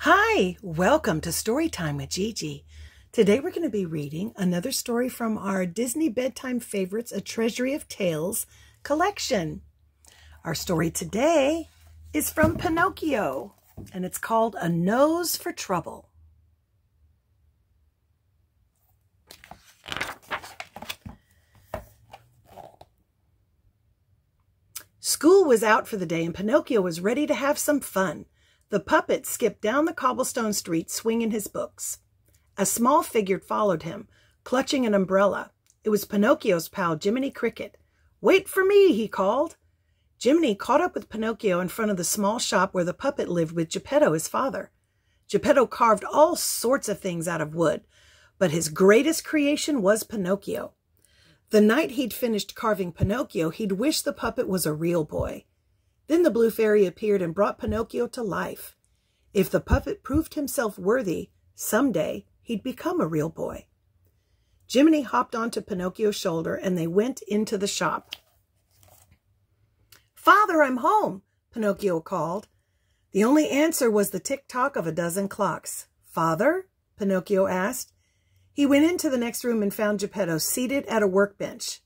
Hi, welcome to Storytime with Gigi. Today we're going to be reading another story from our Disney Bedtime Favorites, A Treasury of Tales collection. Our story today is from Pinocchio, and it's called A Nose for Trouble. School was out for the day, and Pinocchio was ready to have some fun. The puppet skipped down the cobblestone street, swinging his books. A small figure followed him, clutching an umbrella. It was Pinocchio's pal, Jiminy Cricket. "Wait for me," he called. Jiminy caught up with Pinocchio in front of the small shop where the puppet lived with Geppetto, his father. Geppetto carved all sorts of things out of wood, but his greatest creation was Pinocchio. The night he'd finished carving Pinocchio, he'd wished the puppet was a real boy. Then the Blue Fairy appeared and brought Pinocchio to life. If the puppet proved himself worthy, someday he'd become a real boy. Jiminy hopped onto Pinocchio's shoulder and they went into the shop. "Father, I'm home," Pinocchio called. The only answer was the tick-tock of a dozen clocks. "Father?" Pinocchio asked. He went into the next room and found Geppetto seated at a workbench.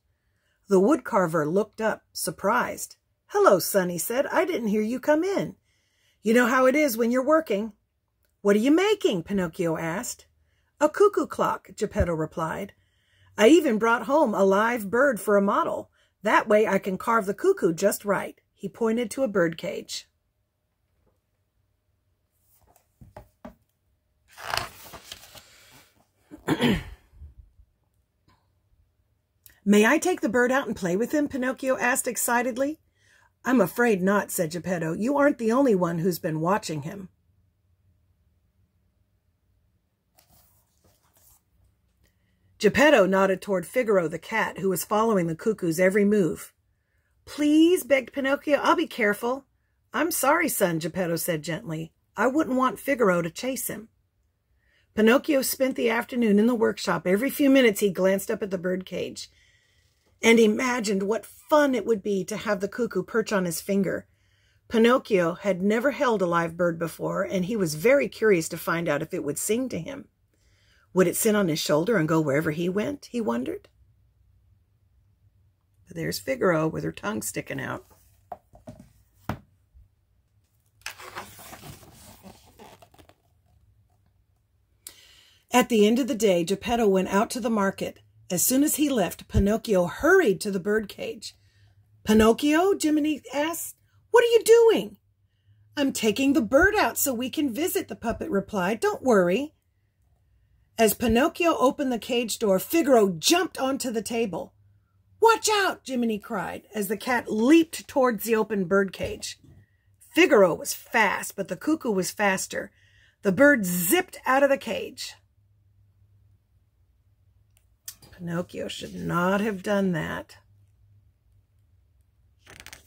The woodcarver looked up, surprised. "Hello, son," he said. "I didn't hear you come in. You know how it is when you're working." "What are you making?" Pinocchio asked. "A cuckoo clock," Geppetto replied. "I even brought home a live bird for a model. That way I can carve the cuckoo just right." He pointed to a bird cage. "May I take the bird out and play with him?" Pinocchio asked excitedly. "I'm afraid not," said Geppetto. "You aren't the only one who's been watching him." Geppetto nodded toward Figaro the cat, who was following the cuckoo's every move. "Please," begged Pinocchio, "I'll be careful." "I'm sorry, son," Geppetto said gently. "I wouldn't want Figaro to chase him." Pinocchio spent the afternoon in the workshop. Every few minutes he glanced up at the bird cage and imagined what fun it would be to have the cuckoo perch on his finger. Pinocchio had never held a live bird before, and he was very curious to find out if it would sing to him. Would it sit on his shoulder and go wherever he went, he wondered. But there's Figaro with her tongue sticking out. At the end of the day, Geppetto went out to the market. As soon as he left, Pinocchio hurried to the birdcage. "Pinocchio?" Jiminy asked. "What are you doing?" "I'm taking the bird out so we can visit," the puppet replied. "Don't worry." As Pinocchio opened the cage door, Figaro jumped onto the table. "Watch out!" Jiminy cried as the cat leaped towards the open birdcage. Figaro was fast, but the cuckoo was faster. The bird zipped out of the cage. Pinocchio should not have done that.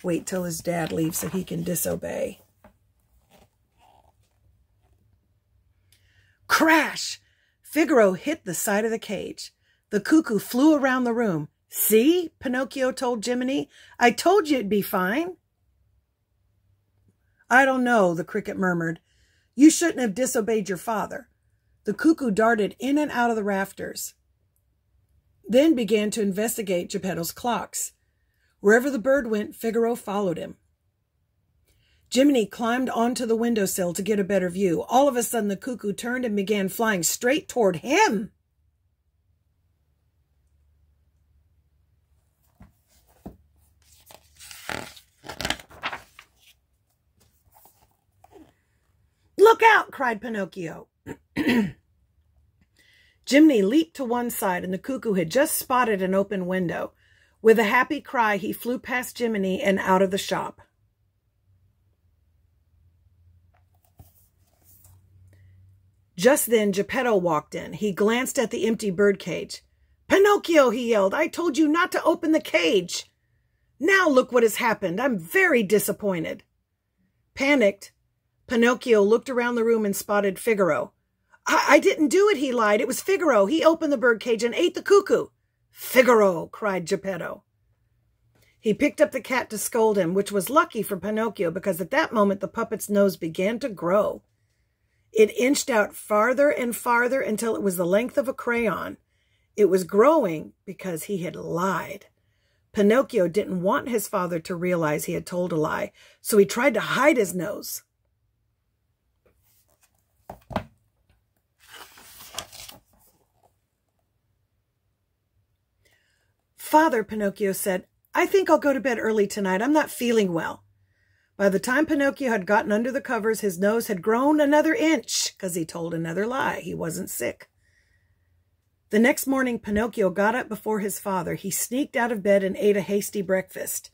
Wait till his dad leaves so he can disobey. Crash! Figaro hit the side of the cage. The cuckoo flew around the room. "See?" Pinocchio told Jiminy. "I told you it'd be fine." "I don't know," the cricket murmured. "You shouldn't have disobeyed your father." The cuckoo darted in and out of the rafters, then began to investigate Geppetto's clocks. Wherever the bird went, Figaro followed him. Jiminy climbed onto the windowsill to get a better view. All of a sudden, the cuckoo turned and began flying straight toward him. "Look out!" cried Pinocchio. Jiminy leaped to one side, and the cuckoo had just spotted an open window. With a happy cry, he flew past Jiminy and out of the shop. Just then, Geppetto walked in. He glanced at the empty birdcage. "Pinocchio," he yelled, "I told you not to open the cage. Now look what has happened. I'm very disappointed." Panicked, Pinocchio looked around the room and spotted Figaro. I didn't do it," he lied. "It was Figaro. He opened the birdcage and ate the cuckoo." "Figaro!" cried Geppetto. He picked up the cat to scold him, which was lucky for Pinocchio because at that moment the puppet's nose began to grow. It inched out farther and farther until it was the length of a crayon. It was growing because he had lied. Pinocchio didn't want his father to realize he had told a lie, so he tried to hide his nose. "Father," Pinocchio said, "I think I'll go to bed early tonight. I'm not feeling well." By the time Pinocchio had gotten under the covers, his nose had grown another inch because he told another lie. He wasn't sick. The next morning, Pinocchio got up before his father. He sneaked out of bed and ate a hasty breakfast.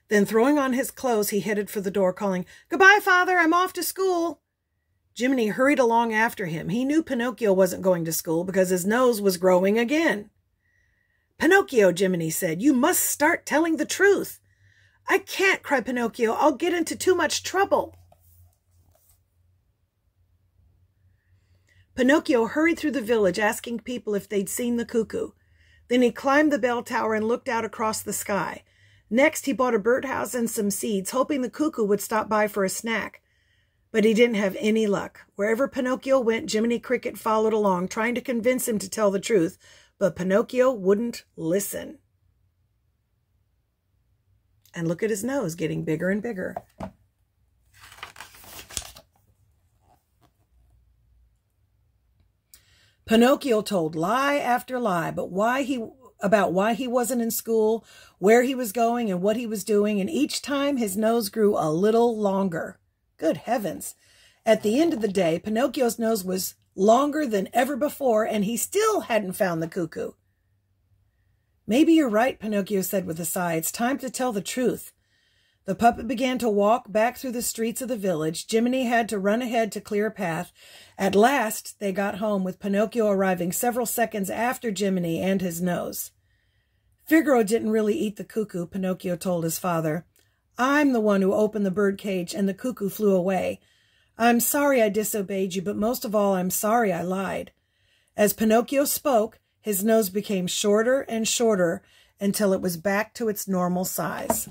Then, throwing on his clothes, he headed for the door, calling, "Goodbye, Father, I'm off to school." Jiminy hurried along after him. He knew Pinocchio wasn't going to school because his nose was growing again. "Pinocchio," Jiminy said, "you must start telling the truth." "I can't," cried Pinocchio. "I'll get into too much trouble." Pinocchio hurried through the village asking people if they'd seen the cuckoo. Then he climbed the bell tower and looked out across the sky. Next, he bought a birdhouse and some seeds, hoping the cuckoo would stop by for a snack. But he didn't have any luck. Wherever Pinocchio went, Jiminy Cricket followed along, trying to convince him to tell the truth, but Pinocchio wouldn't listen. And look at his nose getting bigger and bigger. Pinocchio told lie after lie, about why he wasn't in school, where he was going, and what he was doing, and each time his nose grew a little longer. Good heavens. At the end of the day, Pinocchio's nose was longer than ever before, and he still hadn't found the cuckoo. "Maybe you're right," Pinocchio said with a sigh. "It's time to tell the truth." The puppet began to walk back through the streets of the village. Jiminy had to run ahead to clear a path. At last, they got home, with Pinocchio arriving several seconds after Jiminy and his nose. "Figaro didn't really eat the cuckoo," Pinocchio told his father. "I'm the one who opened the bird cage and the cuckoo flew away. I'm sorry I disobeyed you, but most of all, I'm sorry I lied." As Pinocchio spoke, his nose became shorter and shorter until it was back to its normal size.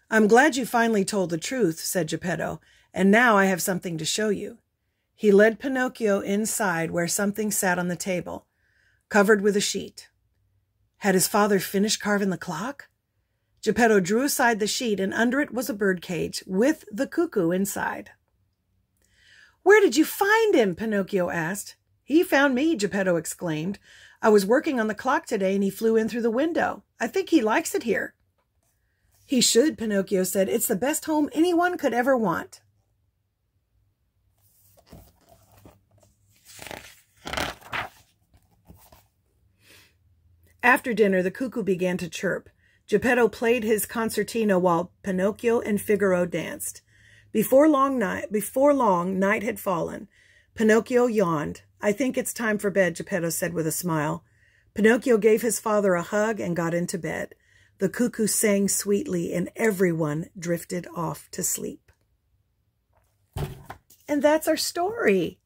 "I'm glad you finally told the truth," said Geppetto, "and now I have something to show you." He led Pinocchio inside where something sat on the table, covered with a sheet. Had his father finished carving the clock? Geppetto drew aside the sheet, and under it was a bird cage with the cuckoo inside. "Where did you find him?" Pinocchio asked. "He found me," Geppetto exclaimed. "I was working on the clock today, and he flew in through the window. I think he likes it here." "He should," Pinocchio said. "It's the best home anyone could ever want." After dinner, the cuckoo began to chirp. Geppetto played his concertina while Pinocchio and Figaro danced. Before long, night had fallen. Pinocchio yawned. "I think it's time for bed," Geppetto said with a smile. Pinocchio gave his father a hug and got into bed. The cuckoo sang sweetly, and everyone drifted off to sleep. And that's our story.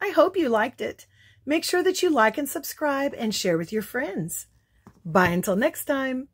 I hope you liked it. Make sure that you like and subscribe and share with your friends. Bye until next time.